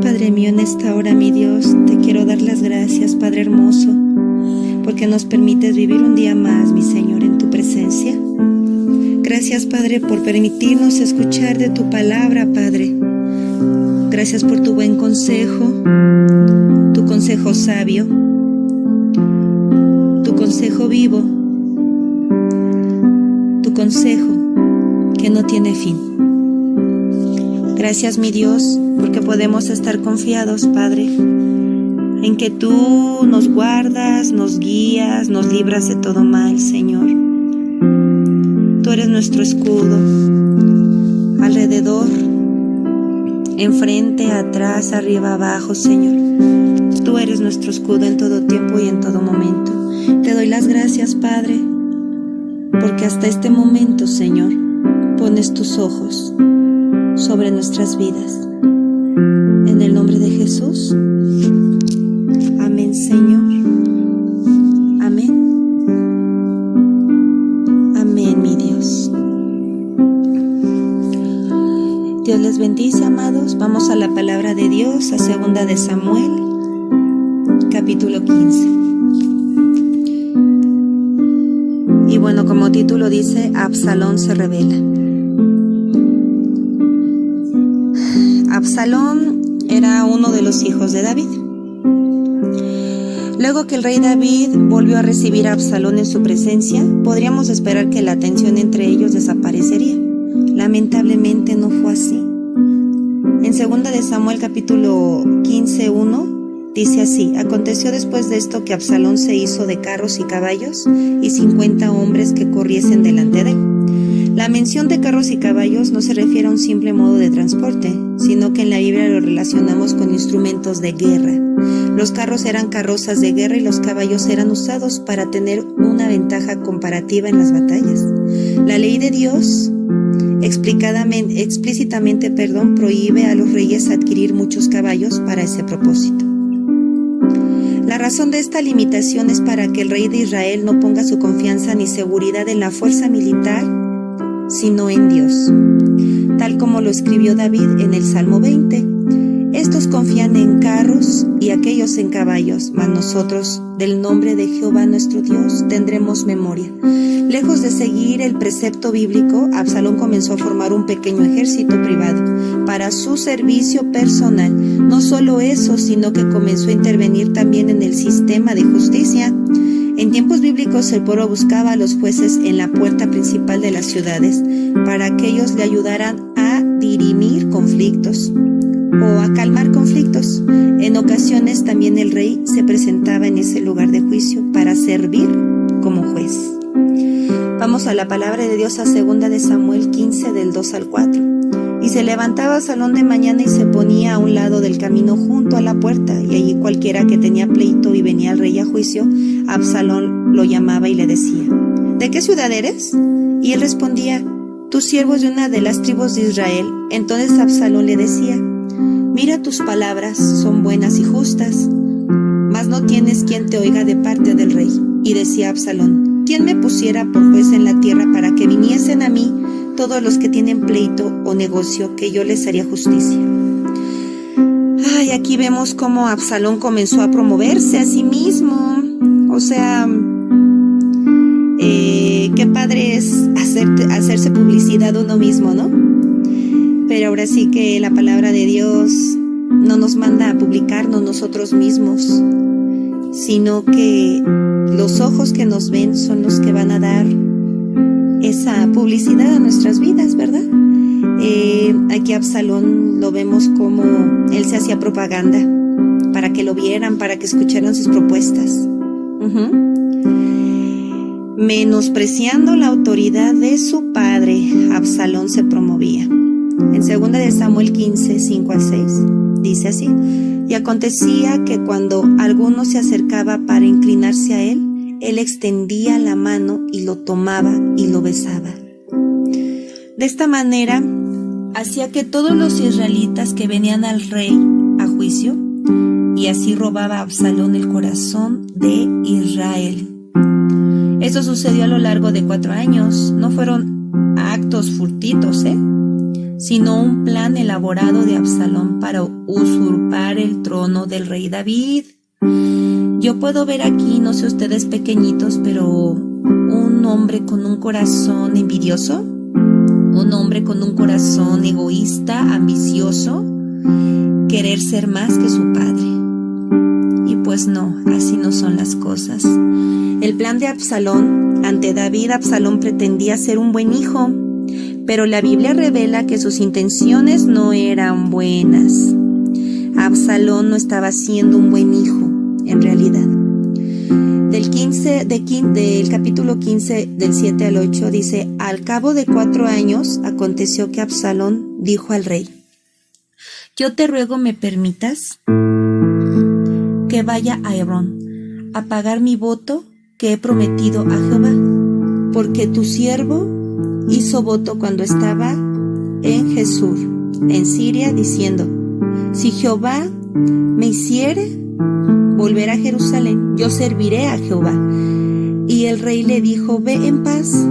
Padre mío, en esta hora, mi Dios, te quiero dar las gracias, Padre hermoso, porque nos permites vivir un día más, mi Señor, en tu presencia. Gracias, Padre, por permitirnos escuchar de tu palabra, Padre. Gracias por tu buen consejo, tu consejo sabio, tu consejo vivo, tu consejo que no tiene fin. Gracias, mi Dios, porque podemos estar confiados, Padre, en que tú nos guardas, nos guías, nos libras de todo mal, Señor. Tú eres nuestro escudo, alrededor, enfrente, atrás, arriba, abajo, Señor. Tú eres nuestro escudo en todo tiempo y en todo momento. Te doy las gracias, Padre, porque hasta este momento, Señor, pones tus ojos sobre nuestras vidas. En el nombre de Jesús. Amén, Señor. Amén. Amén, mi Dios. Dios les bendice, amados. Vamos a la palabra de Dios, a 2 de Samuel, capítulo 15. Y bueno, como título dice, Absalón se rebela. Absalón era uno de los hijos de David. Luego que el rey David volvió a recibir a Absalón en su presencia, podríamos esperar que la tensión entre ellos desaparecería. Lamentablemente no fue así. En 2 de Samuel capítulo 15:1 dice así: aconteció después de esto que Absalón se hizo de carros y caballos y 50 hombres que corriesen delante de él. La mención de carros y caballos no se refiere a un simple modo de transporte, sino que en la Biblia lo relacionamos con instrumentos de guerra. Los carros eran carrozas de guerra y los caballos eran usados para tener una ventaja comparativa en las batallas. La ley de Dios explícitamente prohíbe a los reyes adquirir muchos caballos para ese propósito. La razón de esta limitación es para que el rey de Israel no ponga su confianza ni seguridad en la fuerza militar, sino en Dios, tal como lo escribió David en el Salmo 20. Estos confían en carros y aquellos en caballos, mas nosotros, del nombre de Jehová nuestro Dios, tendremos memoria. Lejos de seguir el precepto bíblico, Absalón comenzó a formar un pequeño ejército privado para su servicio personal. No solo eso, sino que comenzó a intervenir también en el sistema de justicia. En tiempos bíblicos, el pueblo buscaba a los jueces en la puerta principal de las ciudades para que ellos le ayudaran a dirimir conflictos o a calmar conflictos. En ocasiones también el rey se presentaba en ese lugar de juicio para servir como juez. Vamos a la palabra de Dios, a 2 de Samuel 15, del 2 al 4. Y se levantaba Absalón de mañana y se ponía a un lado del camino junto a la puerta, y allí cualquiera que tenía pleito y venía al rey a juicio, Absalón lo llamaba y le decía: ¿de qué ciudad eres? Y él respondía: tu siervo es de una de las tribus de Israel. Entonces Absalón le decía: mira, tus palabras son buenas y justas, mas no tienes quien te oiga de parte del rey. Y decía Absalón: ¿quién me pusiera por juez en la tierra para que viniesen a mí todos los que tienen pleito o negocio, que yo les haría justicia? Ay, aquí vemos cómo Absalón comenzó a promoverse a sí mismo. O sea, qué padre es hacerse publicidad uno mismo, ¿no? Pero ahora sí que la palabra de Dios no nos manda a publicarnos nosotros mismos, sino que los ojos que nos ven son los que van a dar esa publicidad a nuestras vidas, ¿verdad? Aquí Absalón lo vemos como él se hacía propaganda para que lo vieran, para que escucharan sus propuestas. Menospreciando la autoridad de su padre, Absalón se promovía. En 2 de Samuel 15, 5 al 6, dice así: y acontecía que cuando alguno se acercaba para inclinarse a él, él extendía la mano y lo tomaba y lo besaba. De esta manera, hacía que todos los israelitas que venían al rey a juicio, y así robaba a Absalón el corazón de Israel. Eso sucedió a lo largo de 4 años. No fueron actos furtivos, sino un plan elaborado de Absalón para usurpar el trono del rey David. Yo puedo ver aquí, no sé ustedes pequeñitos, pero un hombre con un corazón envidioso, un hombre con un corazón egoísta, ambicioso, querer ser más que su padre. Y pues no, así no son las cosas. El plan de Absalón, ante David, Absalón pretendía ser un buen hijo, pero la Biblia revela que sus intenciones no eran buenas. Absalón no estaba siendo un buen hijo, en realidad. Del capítulo 15, del 7 al 8, dice: al cabo de 4 años, aconteció que Absalón dijo al rey: yo te ruego me permitas que vaya a Hebrón a pagar mi voto que he prometido a Jehová, porque tu siervo hizo voto cuando estaba en Jesús, en Siria, diciendo: si Jehová me hiciere volver a Jerusalén, yo serviré a Jehová. Y el rey le dijo: ve en paz.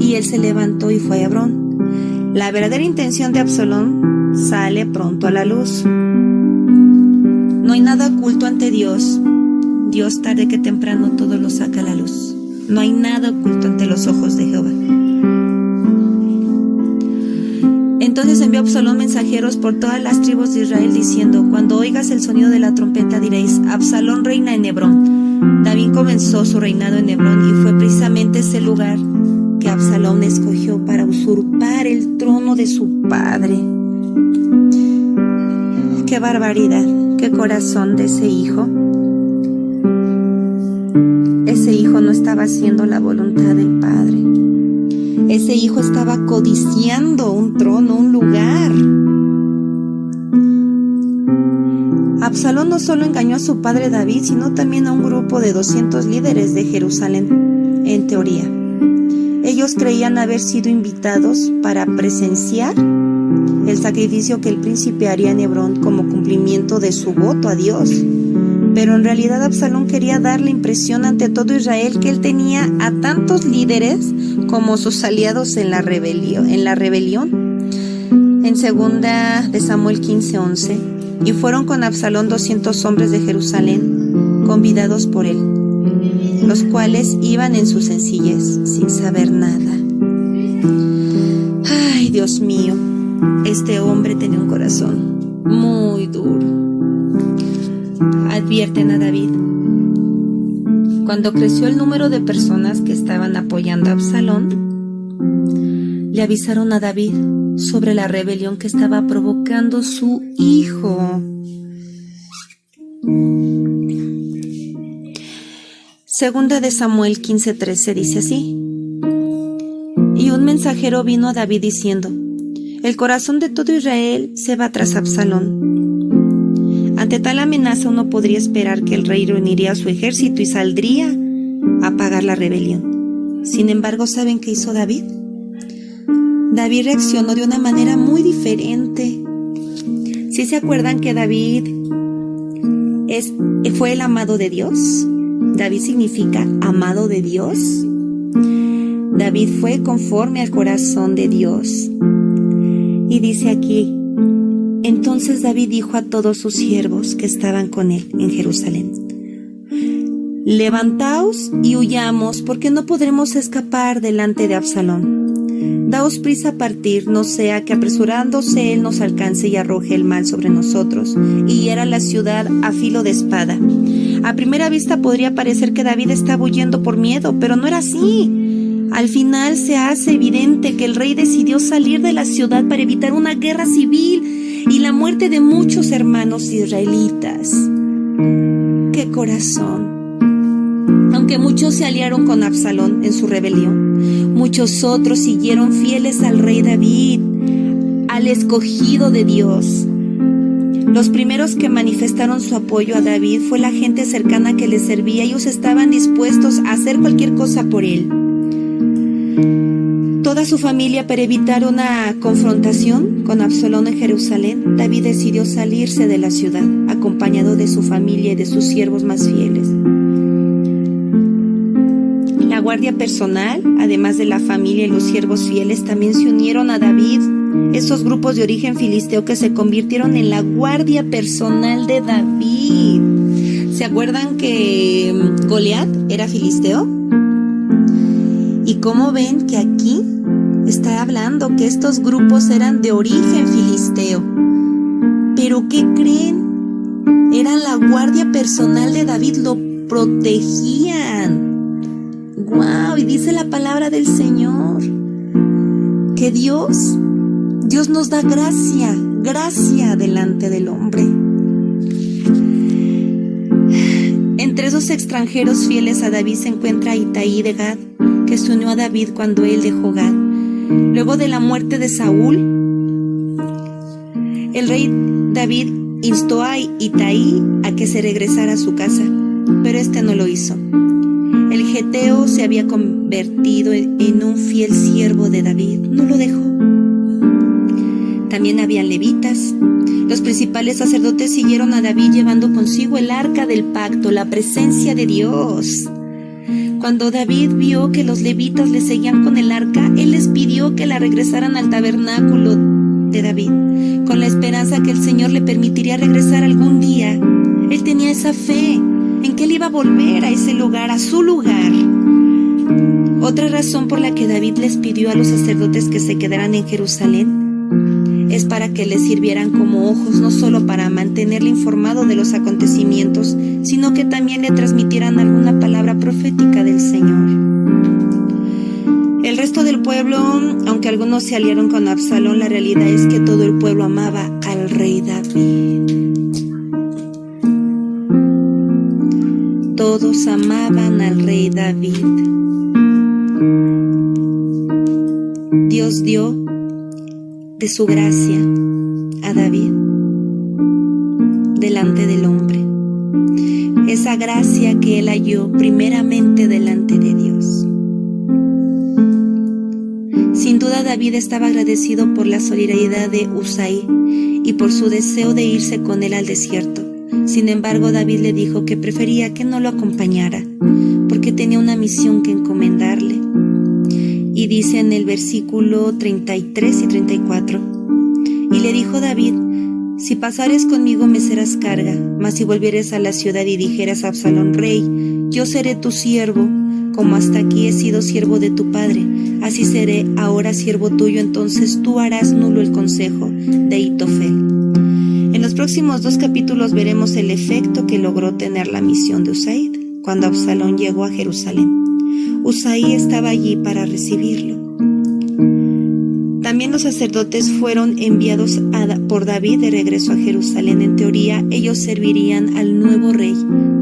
Y él se levantó y fue a Hebrón. La verdadera intención de Absalón sale pronto a la luz. No hay nada oculto ante Dios. Dios, tarde que temprano, todo lo saca a la luz. No hay nada oculto ante los ojos de Jehová. Entonces envió Absalón mensajeros por todas las tribus de Israel, diciendo: cuando oigas el sonido de la trompeta diréis: Absalón reina en Hebrón. David comenzó su reinado en Hebrón, y fue precisamente ese lugar que Absalón escogió para usurpar el trono de su padre. ¡Qué barbaridad! ¡Qué corazón de ese hijo! Ese hijo no estaba haciendo la voluntad del padre. Ese hijo estaba codiciando un trono, un lugar. Absalón no solo engañó a su padre David, sino también a un grupo de 200 líderes de Jerusalén, en teoría. Ellos creían haber sido invitados para presenciar el sacrificio que el príncipe haría en Hebrón como cumplimiento de su voto a Dios. Pero en realidad Absalón quería dar la impresión ante todo Israel que él tenía a tantos líderes como sus aliados en la rebelión. En 2 de Samuel 15:11, y fueron con Absalón 200 hombres de Jerusalén, convidados por él, los cuales iban en su sencillez, sin saber nada. Ay, Dios mío, este hombre tenía un corazón muy duro. Advierten a David. Cuando creció el número de personas que estaban apoyando a Absalón, le avisaron a David sobre la rebelión que estaba provocando su hijo. Segunda de Samuel 15:13 dice así: y un mensajero vino a David diciendo: el corazón de todo Israel se va tras Absalón. Ante tal amenaza uno podría esperar que el rey reuniría a su ejército y saldría a apagar la rebelión. Sin embargo, ¿saben qué hizo David? David reaccionó de una manera muy diferente. ¿Sí se acuerdan que David fue el amado de Dios? David significa amado de Dios. David fue conforme al corazón de Dios. Y dice aquí: entonces David dijo a todos sus siervos que estaban con él en Jerusalén: levantaos y huyamos, porque no podremos escapar delante de Absalón. Daos prisa a partir, no sea que apresurándose él nos alcance y arroje el mal sobre nosotros y hiera la ciudad a filo de espada. A primera vista podría parecer que David estaba huyendo por miedo, pero no era así. Al final se hace evidente que el rey decidió salir de la ciudad para evitar una guerra civil y la muerte de muchos hermanos israelitas. ¡Qué corazón! Aunque muchos se aliaron con Absalón en su rebelión, muchos otros siguieron fieles al rey David, al escogido de Dios. Los primeros que manifestaron su apoyo a David fue la gente cercana que le servía. Ellos estaban dispuestos a hacer cualquier cosa por él. Toda su familia, para evitar una confrontación con Absalón en Jerusalén, David decidió salirse de la ciudad, acompañado de su familia y de sus siervos más fieles. La guardia personal, además de la familia y los siervos fieles, también se unieron a David. Esos grupos de origen filisteo que se convirtieron en la guardia personal de David. ¿Se acuerdan que Goliat era filisteo? Y cómo ven que aquí está hablando que estos grupos eran de origen filisteo. ¿Pero qué creen? Eran la guardia personal de David, lo protegían. ¡Guau! Y dice la palabra del Señor que Dios nos da gracia delante del hombre. Entre esos extranjeros fieles a David se encuentra Itaí de Gad, que se unió a David cuando él dejó Gad. Luego de la muerte de Saúl, el rey David instó a Itaí a que se regresara a su casa, pero este no lo hizo. El geteo se había convertido en un fiel siervo de David, no lo dejó. También había levitas. Los principales sacerdotes siguieron a David llevando consigo el arca del pacto, la presencia de Dios. Cuando David vio que los levitas le seguían con el arca, él les pidió que la regresaran al tabernáculo de David, con la esperanza que el Señor le permitiría regresar algún día. Él tenía esa fe en que él iba a volver a ese lugar, a su lugar. Otra razón por la que David les pidió a los sacerdotes que se quedaran en Jerusalén es para que les sirvieran como ojos, no solo para mantenerle informado de los acontecimientos, sino que también le transmitieran alguna palabra profética del Señor. El resto del pueblo, aunque algunos se aliaron con Absalón, la realidad es que todo el pueblo amaba al rey David. Todos amaban al rey David. Dios dio de su gracia a David delante del hombre. Esa gracia que él halló primeramente delante de Dios. Sin duda David estaba agradecido por la solidaridad de Usaí y por su deseo de irse con él al desierto. Sin embargo, David le dijo que prefería que no lo acompañara porque tenía una misión que encomendarle. Y dice en el versículo 33 y 34: y le dijo David: si pasares conmigo me serás carga, mas si volvieres a la ciudad y dijeras a Absalón: rey, yo seré tu siervo, como hasta aquí he sido siervo de tu padre, así seré ahora siervo tuyo, entonces tú harás nulo el consejo de Ahitofel. En los próximos 2 capítulos veremos el efecto que logró tener la misión de Usaí cuando Absalón llegó a Jerusalén. Usaí estaba allí para recibirlo. También los sacerdotes fueron enviados por David de regreso a Jerusalén. En teoría, ellos servirían al nuevo rey,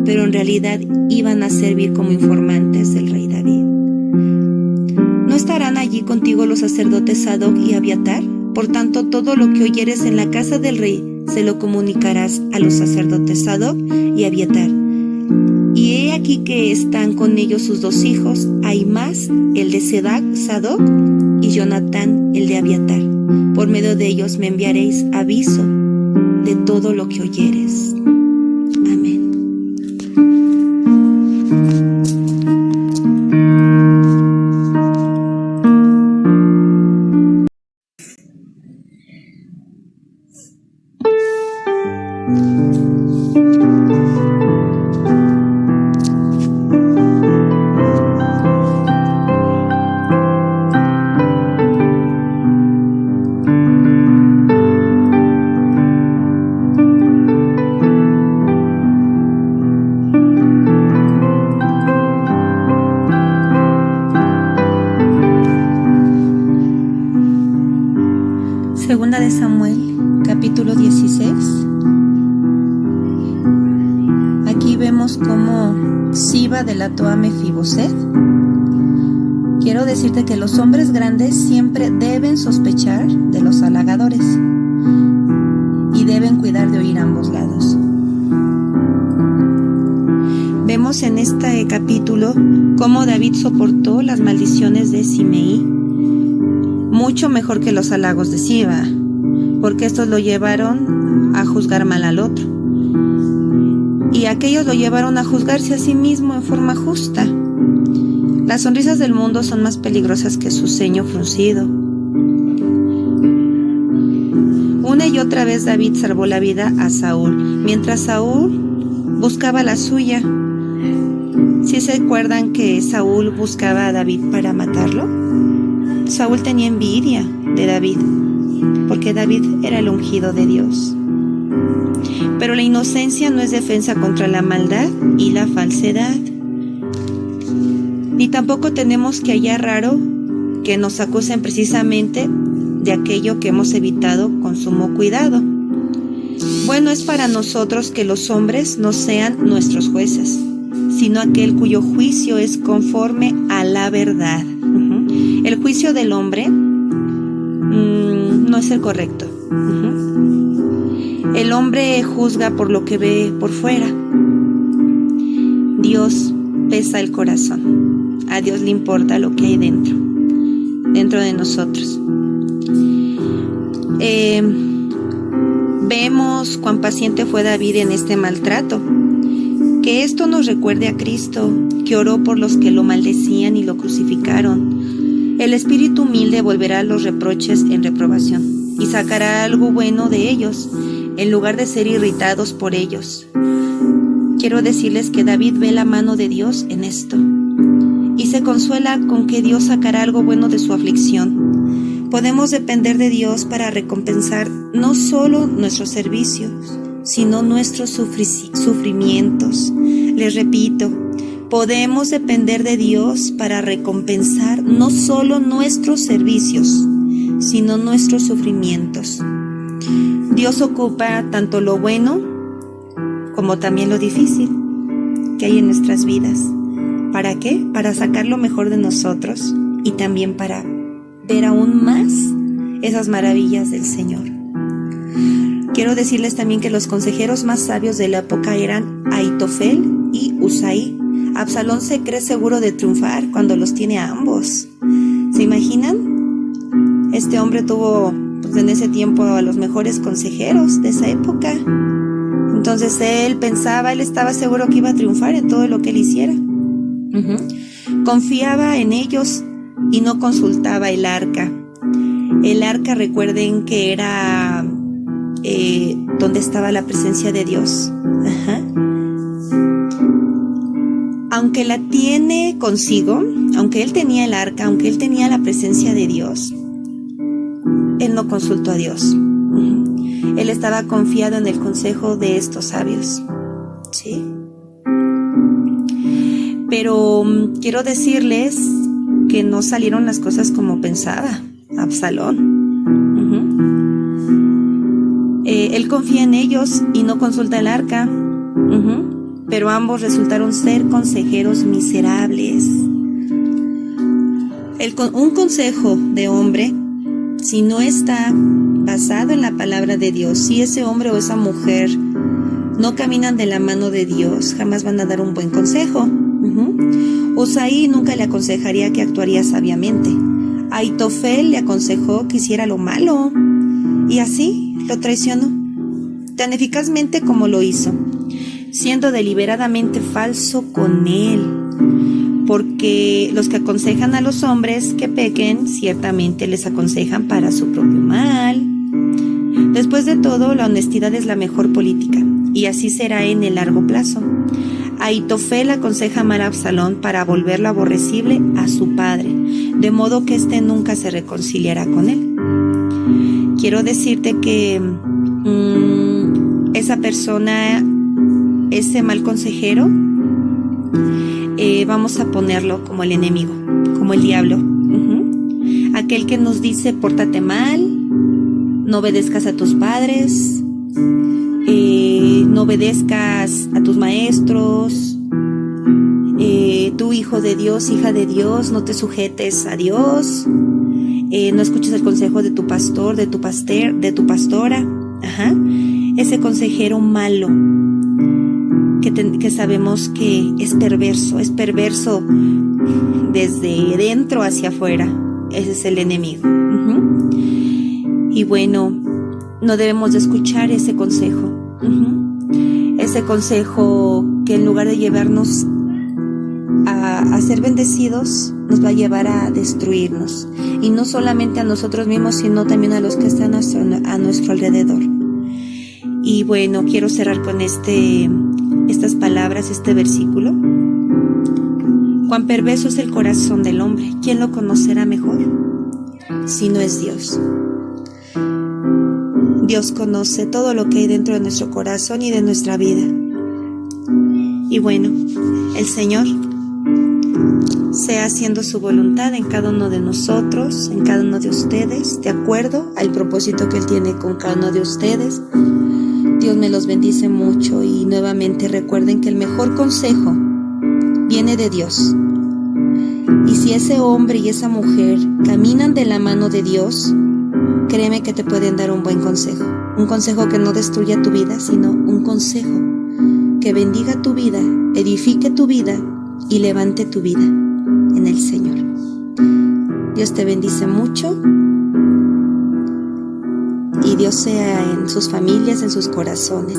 pero en realidad iban a servir como informantes del rey David. ¿No estarán allí contigo los sacerdotes Sadoc y Abiatar? Por tanto, todo lo que oyeres en la casa del rey se lo comunicarás a los sacerdotes Sadoc y Abiatar. Y he aquí que están con ellos sus 2 hijos, Ahimaas, el de Sadoc, y Jonatán, el de Abiatar. Por medio de ellos me enviaréis aviso de todo lo que oyeres. Amén. Segunda de Samuel, capítulo 16. Aquí vemos cómo Siba delató a Mefiboset. Quiero decirte que los hombres grandes siempre deben sospechar de los halagadores y deben cuidar de oír ambos lados. Vemos en este capítulo cómo David soportó las maldiciones de Simeí mucho mejor que los halagos de Siba, porque estos lo llevaron a juzgar mal al otro, y aquellos lo llevaron a juzgarse a sí mismo en forma justa. Las sonrisas del mundo son más peligrosas que su ceño fruncido. Una y otra vez David salvó la vida a Saúl, mientras Saúl buscaba la suya. ¿Sí se acuerdan que Saúl buscaba a David para matarlo? Saúl tenía envidia de David, porque David era el ungido de Dios. Pero la inocencia no es defensa contra la maldad y la falsedad. Ni tampoco tenemos que hallar raro que nos acusen precisamente de aquello que hemos evitado con sumo cuidado. Bueno es para nosotros que los hombres no sean nuestros jueces, sino aquel cuyo juicio es conforme a la verdad. El juicio del hombre no es el correcto. El hombre juzga por lo que ve por fuera. Dios pesa el corazón. A Dios le importa lo que hay dentro de nosotros. Vemos cuán paciente fue David en este maltrato. Que esto nos recuerde a Cristo, que oró por los que lo maldecían y lo crucificaron. El espíritu humilde volverá los reproches en reprobación y sacará algo bueno de ellos, en lugar de ser irritados por ellos. Quiero decirles que David ve la mano de Dios en esto y se consuela con que Dios sacará algo bueno de su aflicción. Podemos depender de Dios para recompensar no solo nuestros servicios, sino nuestros sufrimientos. Les repito, podemos depender de Dios para recompensar no solo nuestros servicios, sino nuestros sufrimientos. Dios ocupa tanto lo bueno como también lo difícil que hay en nuestras vidas. ¿Para qué? Para sacar lo mejor de nosotros y también para ver aún más esas maravillas del Señor. Quiero decirles también que los consejeros más sabios de la época eran Ahitofel y Usaí. Absalón se cree seguro de triunfar cuando los tiene a ambos. ¿Se imaginan? Este hombre tuvo en ese tiempo a los mejores consejeros de esa época. Entonces él estaba seguro que iba a triunfar en todo lo que él hiciera. Confiaba en ellos y no consultaba el arca. El arca, recuerden que era donde estaba la presencia de Dios. Aunque la tiene consigo, aunque él tenía el arca, aunque él tenía la presencia de Dios, él no consultó a Dios. Él estaba confiado en el consejo de estos sabios. ¿Sí? Pero quiero decirles que no salieron las cosas como pensaba Absalón. Él confía en ellos y no consulta el arca. Pero ambos resultaron ser consejeros miserables. Un consejo de hombre, si no está basado en la palabra de Dios, si ese hombre o esa mujer no caminan de la mano de Dios, jamás van a dar un buen consejo. Usaí nunca le aconsejaría que actuaría sabiamente. Ahitofel le aconsejó que hiciera lo malo y así lo traicionó, tan eficazmente como lo hizo, siendo deliberadamente falso con él. Porque los que aconsejan a los hombres que pequen, ciertamente les aconsejan para su propio mal. Después de todo, la honestidad es la mejor política, y así será en el largo plazo. Ahitofel aconseja amar a Absalón para volverlo aborrecible a su padre, de modo que éste nunca se reconciliará con él. Quiero decirte que esa persona, ese mal consejero, vamos a ponerlo como el enemigo, como el diablo. Aquel que nos dice: pórtate mal, no obedezcas a tus padres, no obedezcas a tus maestros, tú hijo de Dios, hija de Dios, no te sujetes a Dios, no escuches el consejo de tu pastor, de tu pastora. Ese consejero malo que sabemos que es perverso desde dentro hacia afuera. Ese es el enemigo. Y bueno, no debemos de escuchar ese consejo. Ese consejo que en lugar de llevarnos a a ser bendecidos nos va a llevar a destruirnos. Y no solamente a nosotros mismos, sino también a los que están a nuestro alrededor. Y bueno, quiero cerrar con estas palabras, este versículo. Cuán perverso es el corazón del hombre. ¿Quién lo conocerá mejor? Si no es Dios. Dios conoce todo lo que hay dentro de nuestro corazón y de nuestra vida. Y bueno, el Señor sea haciendo su voluntad en cada uno de nosotros, en cada uno de ustedes, de acuerdo al propósito que Él tiene con cada uno de ustedes. Dios me los bendice mucho y nuevamente recuerden que el mejor consejo viene de Dios. Y si ese hombre y esa mujer caminan de la mano de Dios, créeme que te pueden dar un buen consejo. Un consejo que no destruya tu vida, sino un consejo que bendiga tu vida, edifique tu vida y levante tu vida en el Señor. Dios te bendice mucho y Dios sea en sus familias, en sus corazones.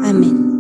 Amén.